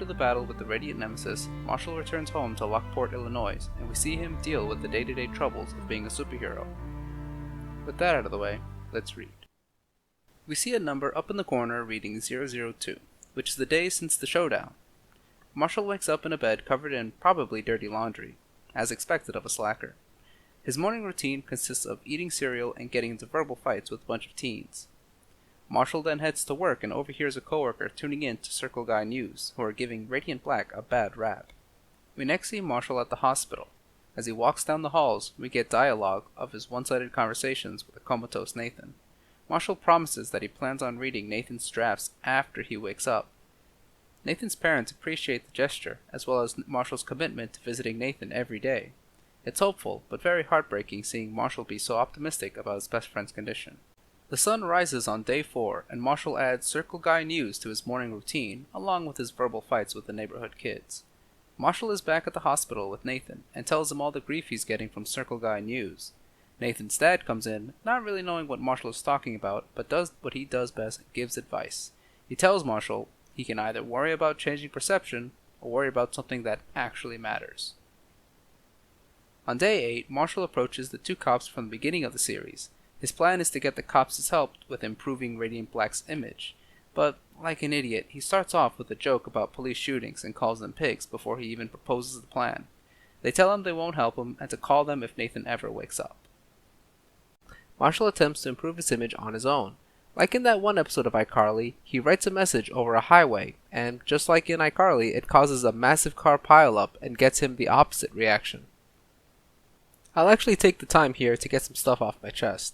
the battle with the Radiant Nemesis, Marshall returns home to Lockport, Illinois, and we see him deal with the day-to-day troubles of being a superhero. With that out of the way, let's read. We see a number up in the corner reading 002, which is the day since the showdown. Marshall wakes up in a bed covered in probably dirty laundry, as expected of a slacker. His morning routine consists of eating cereal and getting into verbal fights with a bunch of teens. Marshall then heads to work and overhears a coworker tuning in to Circle Guy News, who are giving Radiant Black a bad rap. We next see Marshall at the hospital. As he walks down the halls, we get dialogue of his one-sided conversations with a comatose Nathan. Marshall promises that he plans on reading Nathan's drafts after he wakes up. Nathan's parents appreciate the gesture, as well as Marshall's commitment to visiting Nathan every day. It's hopeful, but very heartbreaking seeing Marshall be so optimistic about his best friend's condition. The sun rises on day 4, and Marshall adds Circle Guy News to his morning routine, along with his verbal fights with the neighborhood kids. Marshall is back at the hospital with Nathan, and tells him all the grief he's getting from Circle Guy News. Nathan's dad comes in, not really knowing what Marshall is talking about, but does what he does best and gives advice. He tells Marshall he can either worry about changing perception, or worry about something that actually matters. On day 8, Marshall approaches the 2 cops from the beginning of the series. His plan is to get the cops' help with improving Radiant Black's image, but, like an idiot, he starts off with a joke about police shootings and calls them pigs before he even proposes the plan. They tell him they won't help him and to call them if Nathan ever wakes up. Marshall attempts to improve his image on his own. Like in that one episode of iCarly, he writes a message over a highway, and just like in iCarly, it causes a massive car pileup and gets him the opposite reaction. I'll actually take the time here to get some stuff off my chest.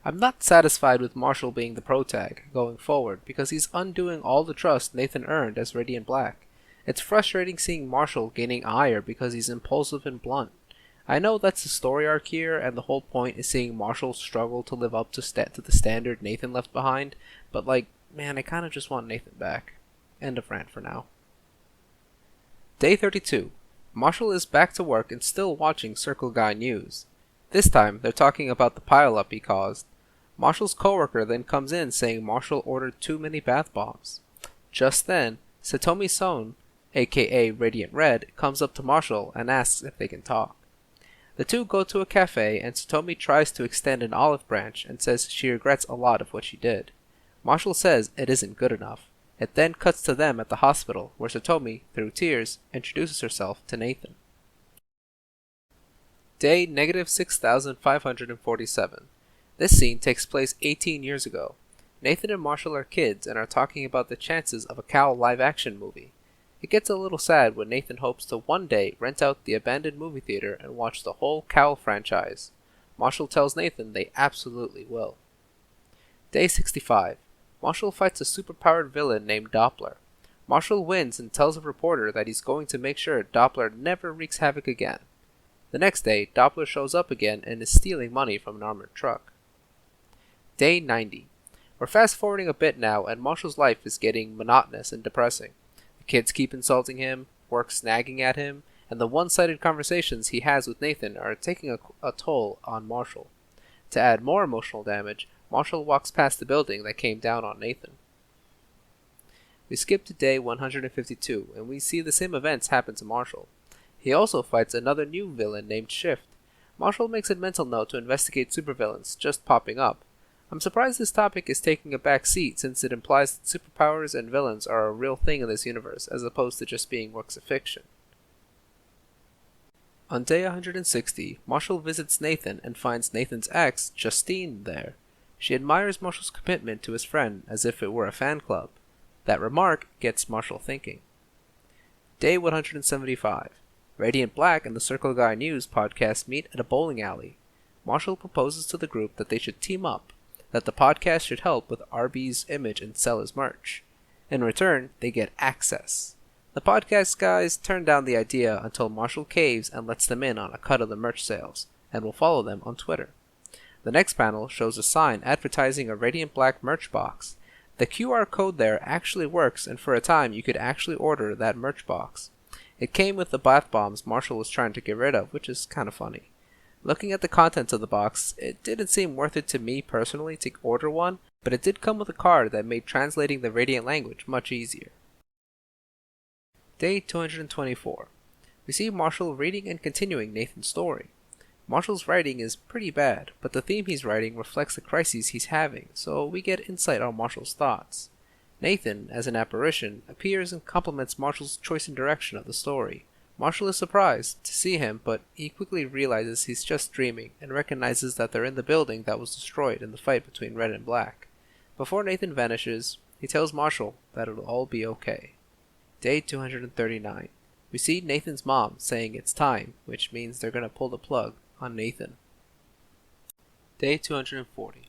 I'm not satisfied with Marshall being the protag going forward because he's undoing all the trust Nathan earned as Radiant Black. It's frustrating seeing Marshall gaining ire because he's impulsive and blunt. I know that's the story arc here, and the whole point is seeing Marshall struggle to live up to the standard Nathan left behind, but man, I kinda just want Nathan back. End of rant for now. Day 32. Marshall is back to work and still watching Circle Guy News. This time, they're talking about the pileup he caused. Marshall's coworker then comes in saying Marshall ordered too many bath bombs. Just then, Satomi Son, aka Radiant Red, comes up to Marshall and asks if they can talk. The two go to a cafe and Satomi tries to extend an olive branch and says she regrets a lot of what she did. Marshall says it isn't good enough. It then cuts to them at the hospital where Satomi, through tears, introduces herself to Nathan. Day -6547. This scene takes place 18 years ago. Nathan and Marshall are kids and are talking about the chances of a Cow live-action movie. It gets a little sad when Nathan hopes to one day rent out the abandoned movie theater and watch the whole Cow franchise. Marshall tells Nathan they absolutely will. Day 65. Marshall fights a superpowered villain named Doppler. Marshall wins and tells a reporter that he's going to make sure Doppler never wreaks havoc again. The next day, Doppler shows up again and is stealing money from an armored truck. Day 90. We're fast forwarding a bit now and Marshall's life is getting monotonous and depressing. The kids keep insulting him, work snagging at him, and the one-sided conversations he has with Nathan are taking a toll on Marshall. To add more emotional damage, Marshall walks past the building that came down on Nathan. We skip to day 152 and we see the same events happen to Marshall. He also fights another new villain named Shift. Marshall makes a mental note to investigate supervillains just popping up. I'm surprised this topic is taking a back seat since it implies that superpowers and villains are a real thing in this universe as opposed to just being works of fiction. On day 160, Marshall visits Nathan and finds Nathan's ex, Justine, there. She admires Marshall's commitment to his friend as if it were a fan club. That remark gets Marshall thinking. Day 175. Radiant Black and the Circle Guy News podcast meet at a bowling alley. Marshall proposes to the group that they should team up, that the podcast should help with RB's image and sell his merch. In return, they get access. The podcast guys turn down the idea until Marshall caves and lets them in on a cut of the merch sales, and will follow them on Twitter. The next panel shows a sign advertising a Radiant Black merch box. The QR code there actually works, and for a time you could actually order that merch box. It came with the bath bombs Marshall was trying to get rid of, which is kind of funny. Looking at the contents of the box, it didn't seem worth it to me personally to order one, but it did come with a card that made translating the Radiant language much easier. Day 224. We see Marshall reading and continuing Nathan's story. Marshall's writing is pretty bad, but the theme he's writing reflects the crises he's having, so we get insight on Marshall's thoughts. Nathan, as an apparition, appears and compliments Marshall's choice and direction of the story. Marshall is surprised to see him, but he quickly realizes he's just dreaming and recognizes that they're in the building that was destroyed in the fight between Red and Black. Before Nathan vanishes, he tells Marshall that it'll all be okay. Day 239. We see Nathan's mom saying it's time, which means they're gonna pull the plug on Nathan. Day 240.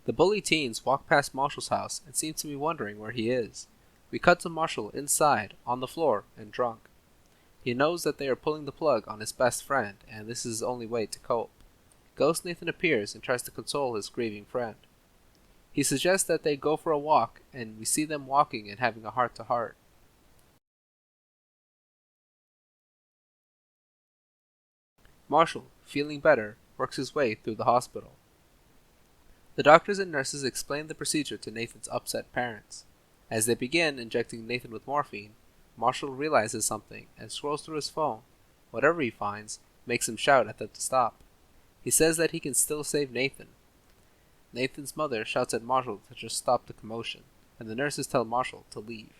The bully teens walk past Marshall's house and seem to be wondering where he is. We cut to Marshall inside, on the floor, and drunk. He knows that they are pulling the plug on his best friend, and this is his only way to cope. Ghost Nathan appears and tries to console his grieving friend. He suggests that they go for a walk, and we see them walking and having a heart-to-heart. Marshall, feeling better, works his way through the hospital. The doctors and nurses explain the procedure to Nathan's upset parents. As they begin injecting Nathan with morphine, Marshall realizes something and scrolls through his phone. Whatever he finds makes him shout at them to stop. He says that he can still save Nathan. Nathan's mother shouts at Marshall to just stop the commotion, and the nurses tell Marshall to leave.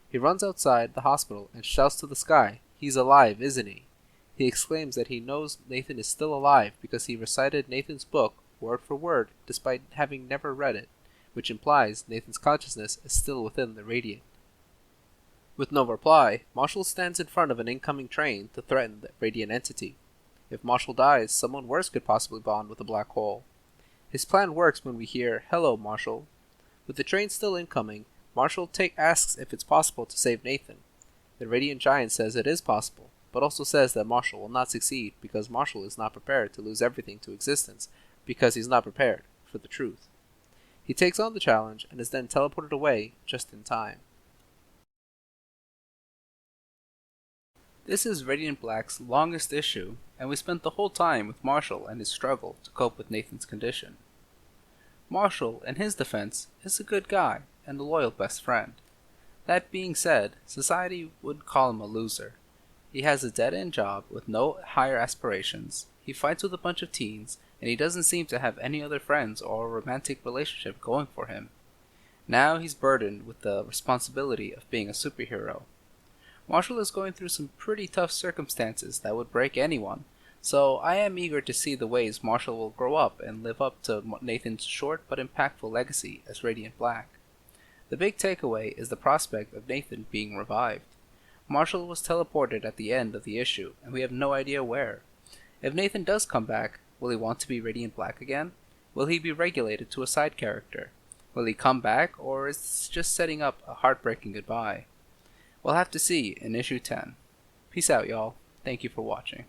He runs outside the hospital and shouts to the sky, "He's alive, isn't he?" He exclaims that he knows Nathan is still alive because he recited Nathan's book word for word despite having never read it, which implies Nathan's consciousness is still within the Radiant. With no reply, Marshall stands in front of an incoming train to threaten the Radiant entity. If Marshall dies, someone worse could possibly bond with the black hole. His plan works when we hear, "Hello, Marshall." With the train still incoming, Marshall asks if it's possible to save Nathan. The Radiant Giant says it is possible, but also says that Marshall will not succeed because Marshall is not prepared to lose everything to existence because he's not prepared for the truth. He takes on the challenge and is then teleported away just in time. This is Radiant Black's longest issue, and we spent the whole time with Marshall and his struggle to cope with Nathan's condition. Marshall, in his defense, is a good guy and a loyal best friend. That being said, society would call him a loser. He has a dead-end job with no higher aspirations, he fights with a bunch of teens, and he doesn't seem to have any other friends or a romantic relationship going for him. Now he's burdened with the responsibility of being a superhero. Marshall is going through some pretty tough circumstances that would break anyone, so I am eager to see the ways Marshall will grow up and live up to Nathan's short but impactful legacy as Radiant Black. The big takeaway is the prospect of Nathan being revived. Marshall was teleported at the end of the issue, and we have no idea where. If Nathan does come back, will he want to be Radiant Black again? Will he be regulated to a side character? Will he come back, or is this just setting up a heartbreaking goodbye? We'll have to see in issue 10. Peace out, y'all. Thank you for watching.